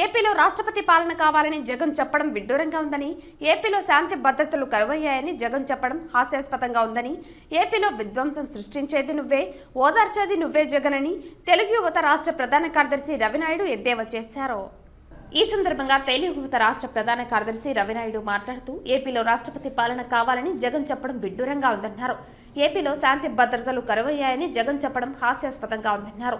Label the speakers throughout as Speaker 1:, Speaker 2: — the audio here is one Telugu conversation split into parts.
Speaker 1: ఏపీలో రాష్ట్రపతి పాలన కావాలని జగన్ చెప్పడం విడ్డూరంగా ఉందని, ఏపీలో శాంతి భద్రతలు కరువయ్యాయని జగన్ చెప్పడం హాస్యాస్పదంగా ఉందని, ఏపీలో విధ్వంసం సృష్టించేది నువ్వే, ఓదార్చేది నువ్వే జగన్ అని తెలుగు యువత రాష్ట్ర ప్రధాన కార్యదర్శి రవినాయుడు ఎద్దేవా చేశారు. ఈ సందర్భంగా తెలుగు యువత రాష్ట్ర ప్రధాన కార్యదర్శి రవినాయుడు మాట్లాడుతూ, ఏపీలో రాష్ట్రపతి పాలన కావాలని జగన్ చెప్పడం విడ్డూరంగా ఉందన్నారు. ఏపీలో శాంతి భద్రతలు కరువయ్యాయని జగన్ చెప్పడం హాస్యాస్పదంగా ఉందన్నారు.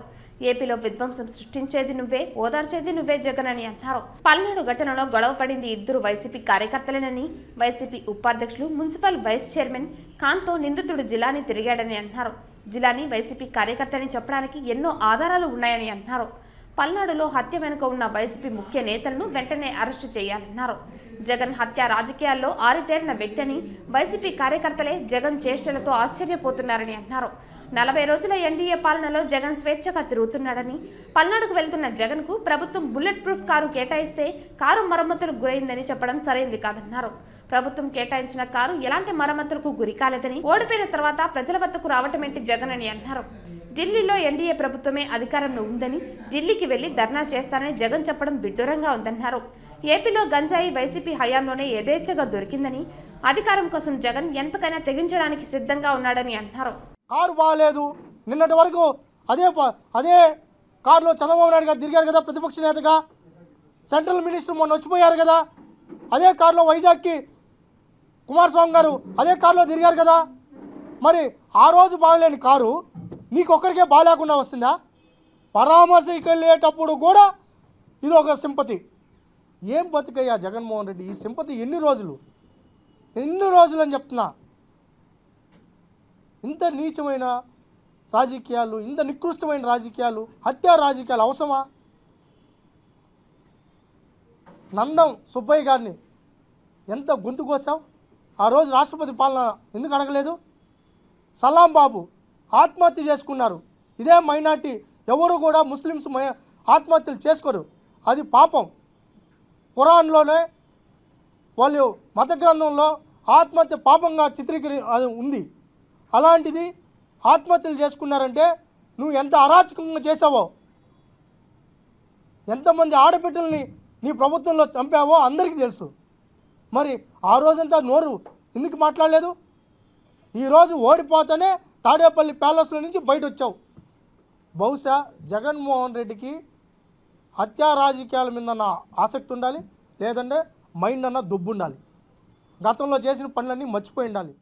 Speaker 1: ఏపీలో విధ్వంసం సృష్టించేది నువ్వే, ఓదార్చేది నువ్వే జగన్ అని అన్నారు. పల్నాడు ఘటనలో గొడవ పడింది ఇద్దరు వైసీపీ కార్యకర్తలేనని, వైసీపీ ఉపాధ్యక్షులు మున్సిపల్ వైస్ చైర్మన్ ఖాన్తో నిందితుడు జిలానీ తిరిగాడని అన్నారు. జిలానీ వైసీపీ కార్యకర్తని చెప్పడానికి ఎన్నో ఆధారాలు ఉన్నాయని అన్నారు. పల్నాడులో హత్య వెనుక ఉన్న వైసీపీ ముఖ్య నేతలను వెంటనే అరెస్టు చేయాలన్నారు. జగన్ హత్య రాజకీయాల్లో ఆరితేరిన వ్యక్తి అని, వైసీపీ కార్యకర్తలే జగన్ చేష్టలతో ఆశ్చర్యపోతున్నారని అన్నారు. 40 రోజుల ఎన్డీఏ పాలనలో జగన్ స్వేచ్ఛగా తిరుగుతున్నాడని, పల్నాడుకు వెళ్తున్న జగన్కు ప్రభుత్వం బుల్లెట్ ప్రూఫ్ కారు కేటాయిస్తే కారు మరమ్మతులకు గురైందని చెప్పడం సరైంది కాదన్నారు. ప్రభుత్వం కేటాయించిన కారు ఎలాంటి మరమ్మతులకు గురి కాలేదని, ఓడిపోయిన తర్వాత ప్రజల వద్దకు రావటమేంటి జగన్ అని అన్నారు. ఢిల్లీలో ఎన్డీఏ ప్రభుత్వమే అధికారంలో ఉందని, ఢిల్లీకి వెళ్లి ధర్నా చేస్తారని జగన్ చెప్పడం విడ్డూరంగా ఉందన్నారు. ఏపీలో గంజాయి వైసీపీ హయాంలోనే యథేచ్ఛగా దొరికిందని, అధికారం కోసం జగన్ ఎంతకైనా తెగించడానికి సిద్ధంగా ఉన్నాడని అన్నారు.
Speaker 2: కారు బాగాలేదు, నిన్నటి వరకు అదే కారులో చంద్రబాబు నాయుడు గారు తిరిగారు కదా ప్రతిపక్ష నేతగా, సెంట్రల్ మినిస్టర్ మొన్న వచ్చిపోయారు కదా, అదే కారులో వైజాగ్కి కుమారస్వామి గారు అదే కారులో తిరిగారు కదా. మరి ఆ రోజు బాగలేని కారు నీకొక్కరికే బాగాలేకుండా వస్తుందా? పరామర్శకి వెళ్ళేటప్పుడు కూడా ఇది ఒక సింపతి. ఏం బతుకయ్యా జగన్మోహన్ రెడ్డి, ఈ సింపతి ఎన్ని రోజులు అని చెప్తున్నా. ఇంత నీచమైన రాజకీయాలు, ఇంత నికృష్టమైన రాజకీయాలు, హత్యా రాజకీయాలు అవసరమా? నందం సుబ్బయ్య గారిని ఎంత గొంతు కోసావు? ఆ రోజు రాష్ట్రపతి పాలన ఎందుకు అడగలేదు? సలాం బాబు ఆత్మహత్య చేసుకున్నారు. ఇదే మైనార్టీ, ఎవరు కూడా ముస్లిమ్స్ ఆత్మహత్యలు చేసుకోరు, అది పాపం. ఖురాన్లోనే వాళ్ళు మత గ్రంథంలో ఆత్మహత్య పాపంగా అది ఉంది. అలాంటిది ఆత్మహత్యలు చేసుకున్నారంటే నువ్వు ఎంత అరాచకంగా చేసావో, ఎంతమంది ఆడబిడ్డల్ని నీ ప్రభుత్వంలో చంపావో అందరికీ తెలుసు. మరి ఆ రోజంతా నోరు ఎందుకు మాట్లాడలేదు? ఈరోజు ఓడిపోతేనే తాడేపల్లి ప్యాలెస్లో నుంచి బయట వచ్చావు. బహుశా జగన్మోహన్ రెడ్డికి హత్యా రాజకీయాల మీద ఆసక్తి ఉండాలి, లేదంటే మైండ్ అన్న దుబ్బు ఉండాలి. గతంలో చేసిన పనులన్నీ మర్చిపోయి ఉండాలి.